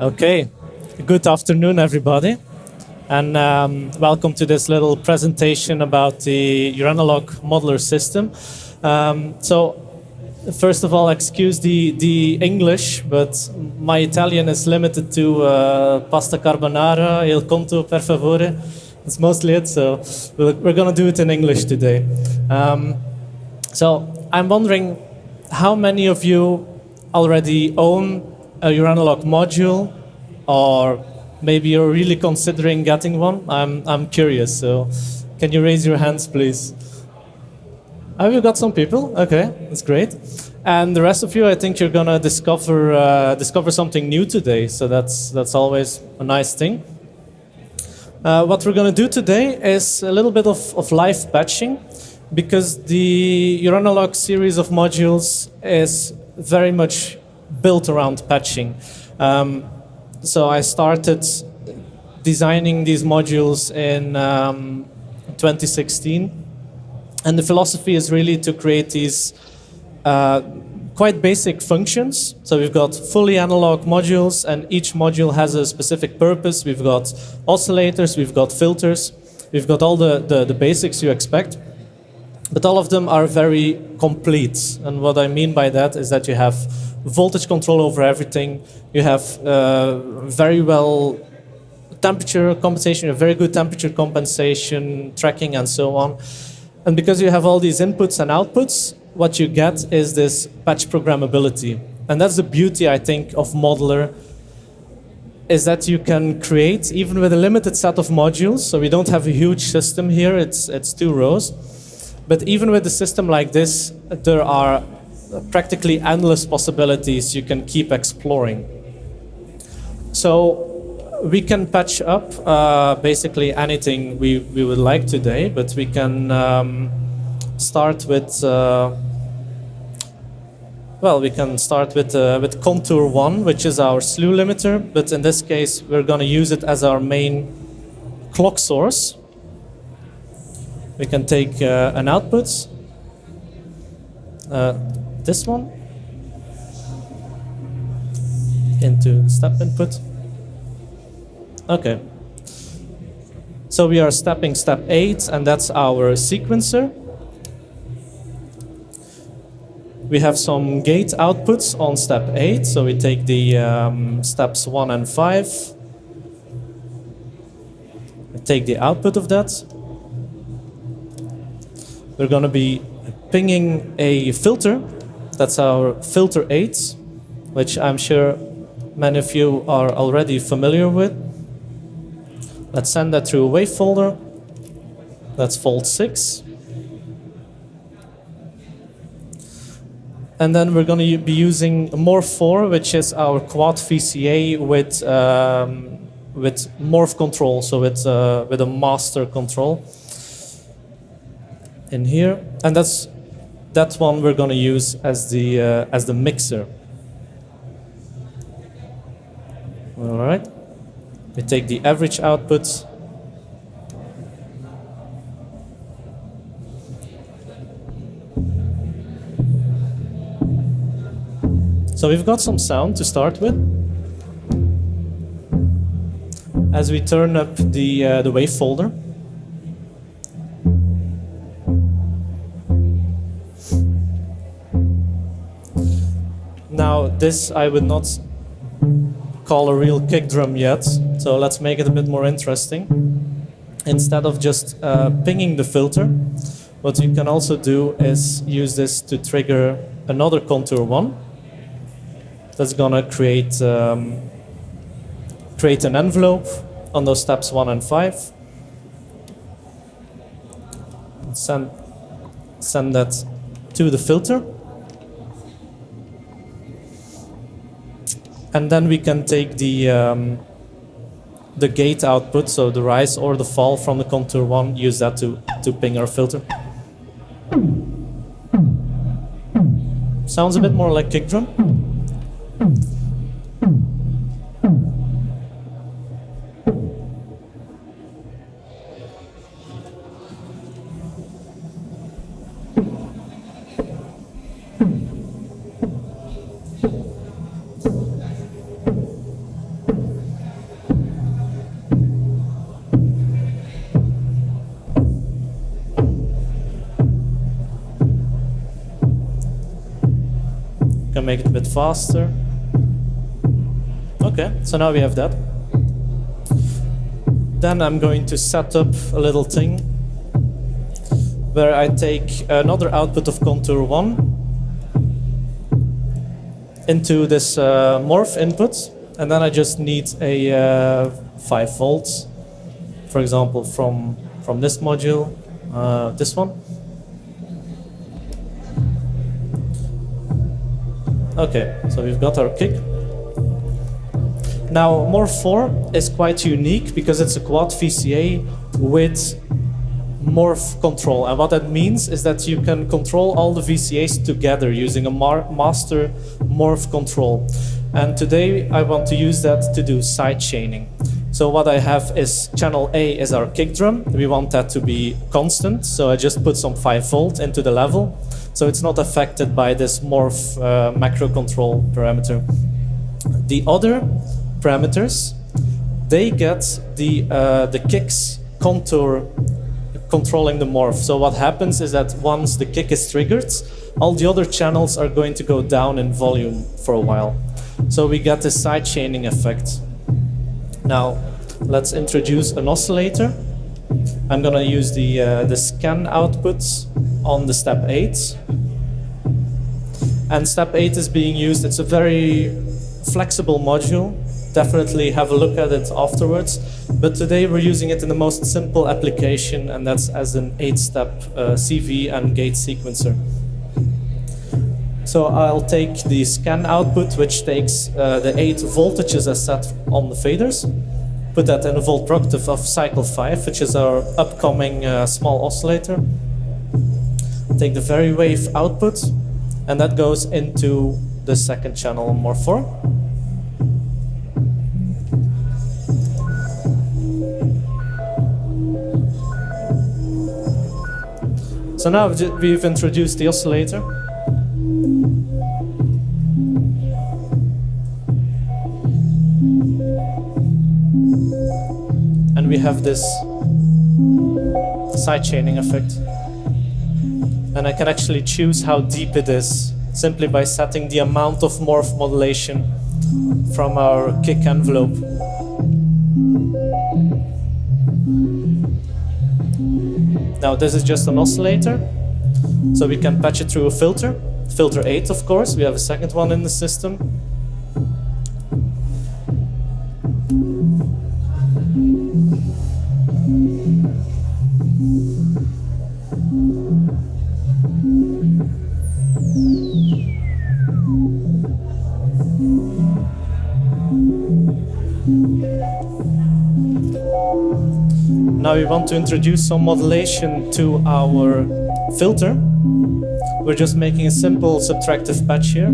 Okay, good afternoon, everybody, and welcome to this little presentation about the Joranalogue modular system. First of all, excuse the English, but my Italian is limited to pasta carbonara, il conto per favore. That's mostly it, so we're going to do it in English today. So I'm wondering how many of you already own a Joranalogue module, or maybe you're really considering getting one. I'm curious, so can you raise your hands, please? Have you got some people? Okay, that's great. And the rest of you, I think you're gonna discover something new today. So that's always a nice thing. What we're gonna do today is a little bit of live patching, because the Joranalogue series of modules is very much built around patching. So I started designing these modules in 2016. And the philosophy is really to create these quite basic functions. So we've got fully analog modules, and each module has a specific purpose. We've got oscillators, we've got filters, we've got all the basics you expect. But all of them are very complete. And what I mean by that is that you have voltage control over everything. You have very well temperature compensation, a very good temperature compensation, tracking, and so on. And because you have all these inputs and outputs, what you get is this patch programmability. And that's the beauty, I think, of modular, is that you can create, even with a limited set of modules, so we don't have a huge system here, it's 2 rows. But even with a system like this, there are practically endless possibilities you can keep exploring. So we can patch up basically anything we would like today, but we can start with with contour 1, which is our slew limiter, but in this case we're going to use it as our main clock source. We can take an output, this one, into step input. Okay. So we are stepping step 8, and that's our sequencer. We have some gate outputs on step 8, so we take the steps 1 and 5. We take the output of that. We're going to be pinging a filter. That's our filter 8, which I'm sure many of you are already familiar with. Let's send that through a wave folder. That's fold 6. And then we're going to be using morph 4, which is our quad VCA with morph control, so with a master control in here. And that's one we're going to use as the mixer. All right. We take the average output. So we've got some sound to start with. As we turn up the wave folder. Now this I would not call a real kick drum yet, so let's make it a bit more interesting. Instead of just pinging the filter, what you can also do is use this to trigger another contour 1. That's gonna create an envelope on those steps 1 and 5. Send that to the filter. And then we can take the gate output, so the rise or the fall from the contour 1, use that to ping our filter. Sounds a bit more like kick drum. can make it a bit faster. Okay, so now we have that. Then I'm going to set up a little thing where I take another output of contour 1 into this morph input, and then I just need a 5 volts, for example, from this module, this one. Okay, so we've got our kick. Now, Morph 4 is quite unique because it's a quad VCA with morph control. And what that means is that you can control all the VCAs together using a master morph control. And today I want to use that to do side chaining. So what I have is channel A is our kick drum. We want that to be constant, so I just put some 5 volt into the level, so it's not affected by this morph macro control parameter. The other parameters, they get the kick's contour controlling the morph. So what happens is that once the kick is triggered, all the other channels are going to go down in volume for a while. So we get this side chaining effect. Now, let's introduce an oscillator. I'm gonna use the scan outputs on the step 8. And step 8 is being used, it's a very flexible module. Definitely have a look at it afterwards. But today we're using it in the most simple application, and that's as an 8-step CV and gate sequencer. So I'll take the scan output, which takes the 8 voltages as set on the faders, put that in a voltproctive of cycle 5, which is our upcoming small oscillator. Take the variwave output, and that goes into the second channel on Morph 4. So now we've introduced the oscillator. And we have this side chaining effect. And I can actually choose how deep it is simply by setting the amount of morph modulation from our kick envelope. Now this is just an oscillator, so we can patch it through a filter. Filter 8, of course, we have a second one in the system. Now we want to introduce some modulation to our filter. We're just making a simple subtractive patch here.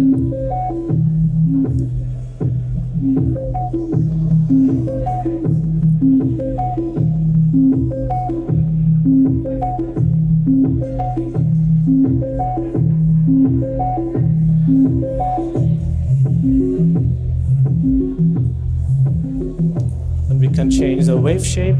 And we can change the wave shape.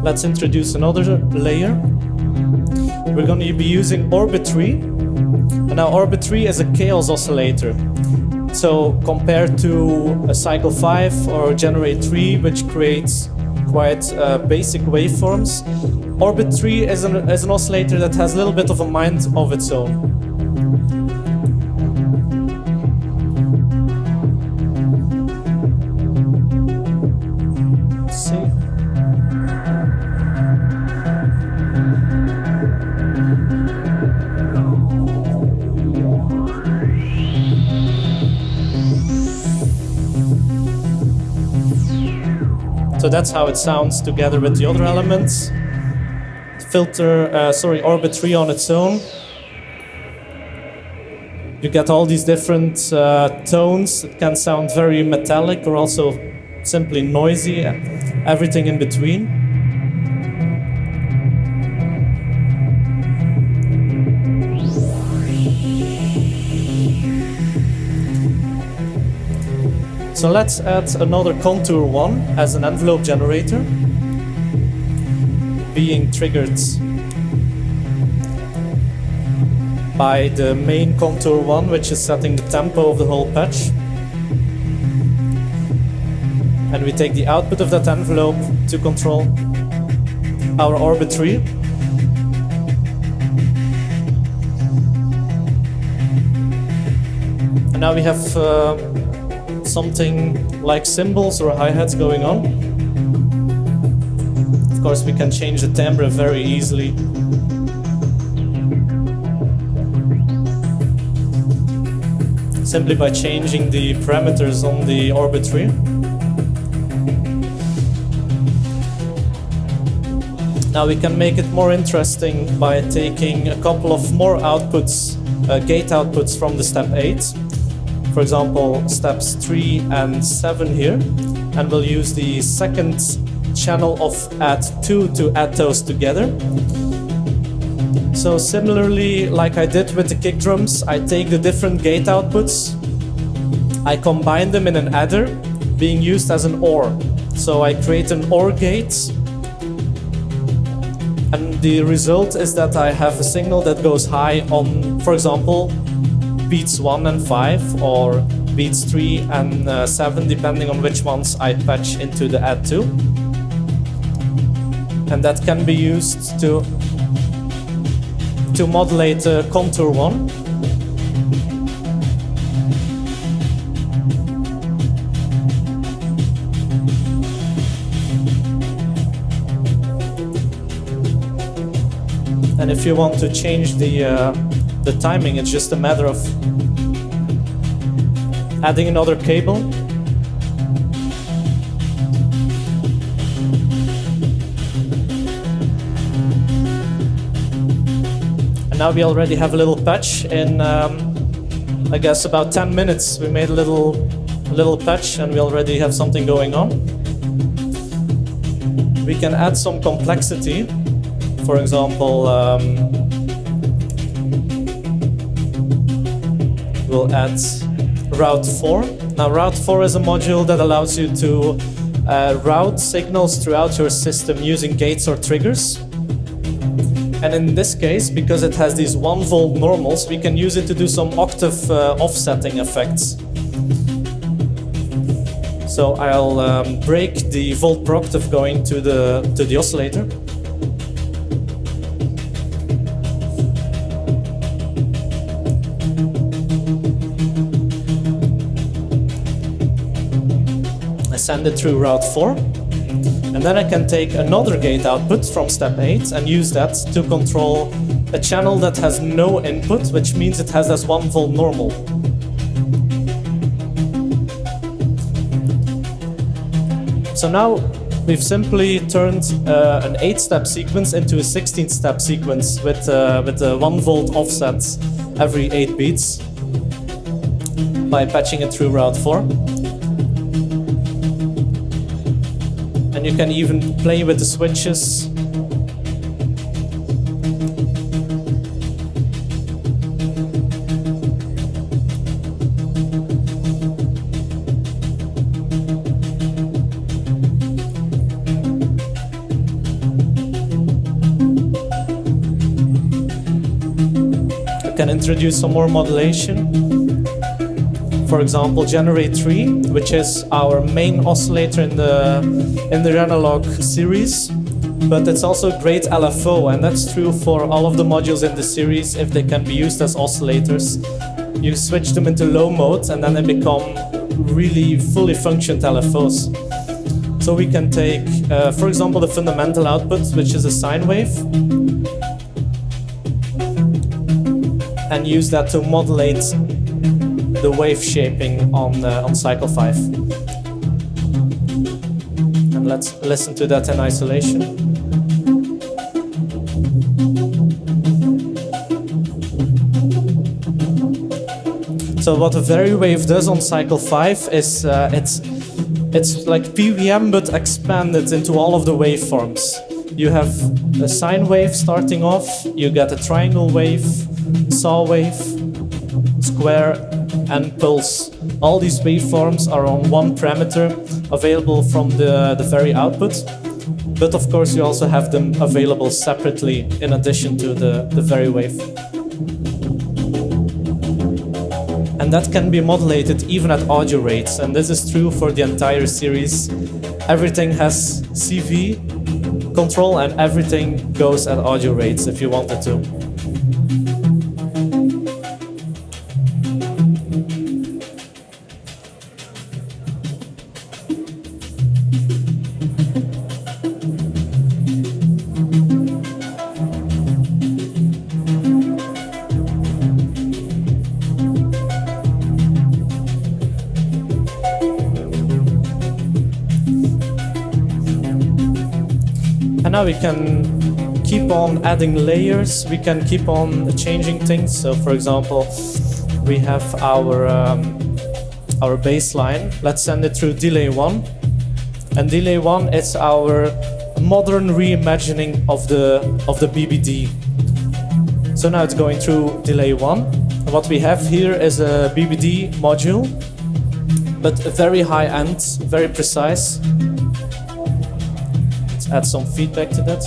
Let's introduce another layer. We're going to be using Orbit 3. And now Orbit 3 is a chaos oscillator. So compared to a Cycle 5 or Generate 3, which creates quite basic waveforms, Orbit 3 is an oscillator that has a little bit of a mind of its own. So that's how it sounds together with the other elements. Orbit 3 on its own. You get all these different tones. It can sound very metallic or also simply noisy, everything in between. So let's add another contour 1 as an envelope generator, being triggered by the main contour 1, which is setting the tempo of the whole patch. And we take the output of that envelope to control our orbit tree. And now we have something like cymbals or hi-hats going on. Of course, we can change the timbre very easily. Simply by changing the parameters on the orbit tree. Now we can make it more interesting by taking a couple of more outputs, gate outputs from the step 8. For example, steps 3 and 7 here. And we'll use the second channel of add 2 to add those together. So similarly, like I did with the kick drums, I take the different gate outputs, I combine them in an adder being used as an OR. So I create an OR gate, and the result is that I have a signal that goes high on, for example, beats 1 and 5, or beats 3 and 7, depending on which ones I patch into the add 2. And that can be used to modulate contour 1. And if you want to change the timing, it's just a matter of adding another cable. And now we already have a little patch in, I guess, about 10 minutes. We made a little patch and we already have something going on. We can add some complexity. For example, we'll add route 4. Now route 4 is a module that allows you to route signals throughout your system using gates or triggers. And in this case, because it has these 1 volt normals, we can use it to do some octave offsetting effects. So I'll break the volt per octave going to the oscillator. Send it through route 4, and then I can take another gate output from step 8 and use that to control a channel that has no input, which means it has this 1 volt normal. So now we've simply turned an 8-step sequence into a 16-step sequence with a 1 volt offset every 8 beats by patching it through route 4. And you can even play with the switches. You can introduce some more modulation. For example, generate 3, which is our main oscillator in the Joranalogue series, but it's also a great LFO, and that's true for all of the modules in the series. If they can be used as oscillators, you switch them into low mode, and then they become really fully functioned LFOs. So we can take, for example, the fundamental output, which is a sine wave, and use that to modulate the wave shaping on cycle 5. And let's listen to that in isolation. So what a variwave does on cycle 5 is it's like PWM but expanded into all of the waveforms. You have a sine wave starting off, you get a triangle wave, saw wave, square, and pulse All these waveforms are on one parameter available from the very output. But of course, you also have them available separately in addition to the very wave. And that can be modulated even at audio rates. And this is true for the entire series. Everything has CV control and everything goes at audio rates if you wanted to. And now we can keep on adding layers, we can keep on changing things. So for example, we have our baseline. Let's send it through delay 1. And delay 1 is our modern reimagining of the BBD. So now it's going through delay 1. And what we have here is a BBD module, but very high end, very precise. Add some feedback to that.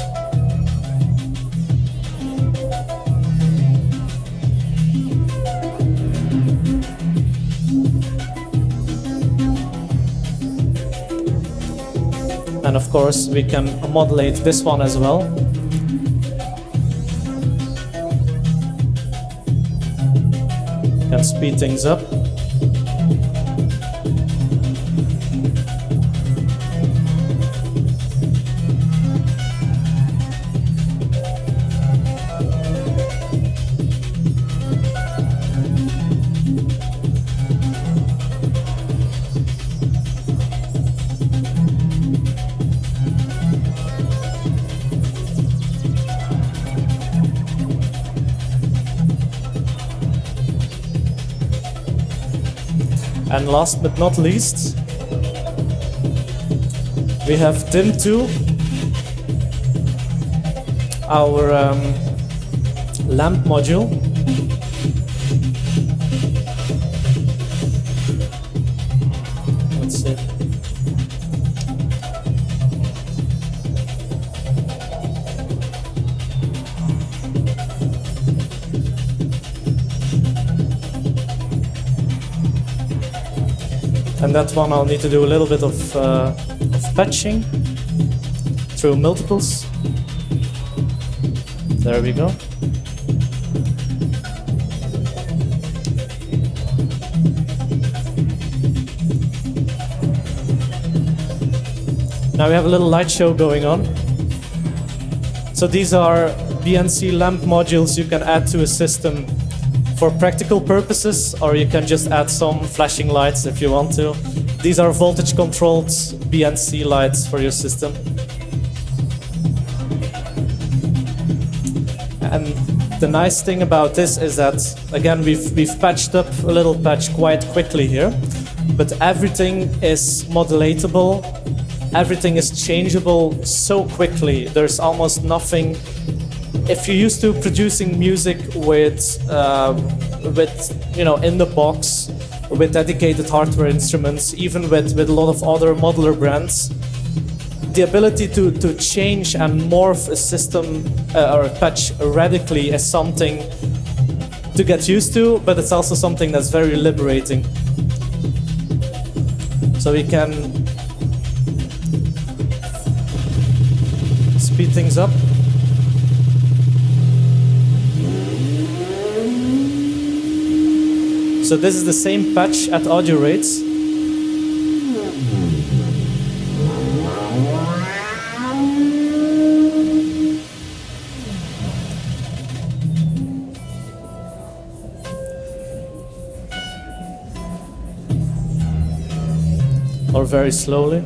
And of course, we can modulate this one as well. Can speed things up. And last but not least, we have dim 2, our lamp module. Let's see. And that one I'll need to do a little bit of patching through multiples. There we go. Now we have a little light show going on. So these are BNC lamp modules you can add to a system for practical purposes, or you can just add some flashing lights if you want to. These are voltage controlled BNC lights for your system. And the nice thing about this is that, again, we've patched up a little patch quite quickly here, but everything is modulatable, everything is changeable so quickly. There's almost nothing. If you're used to producing music with in the box, with dedicated hardware instruments, even with a lot of other modular brands, the ability to change and morph a system or a patch radically is something to get used to, but it's also something that's very liberating. So we can speed things up. So this is the same patch at audio rates. Or very slowly.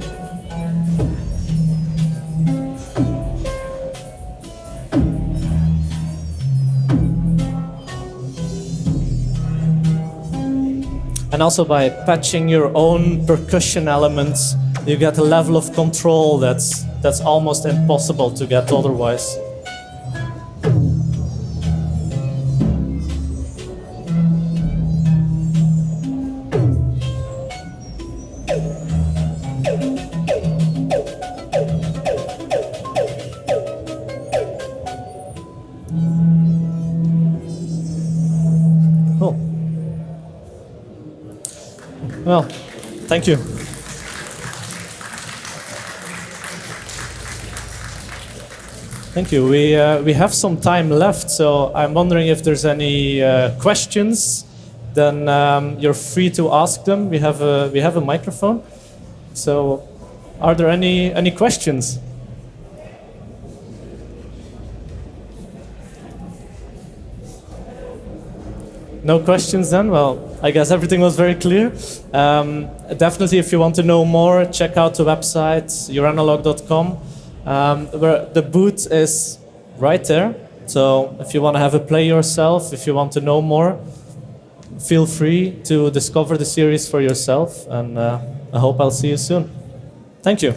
And also by patching your own percussion elements, you get a level of control that's almost impossible to get otherwise. Well, thank you. Thank you. We have some time left, so I'm wondering if there's any questions. Then you're free to ask them. We have a microphone. So, are there any questions? No questions then? Well, I guess everything was very clear. Definitely, if you want to know more, check out the website, joranalogue.com. Where the booth is right there. So if you want to have a play yourself, if you want to know more, feel free to discover the series for yourself. And I hope I'll see you soon. Thank you.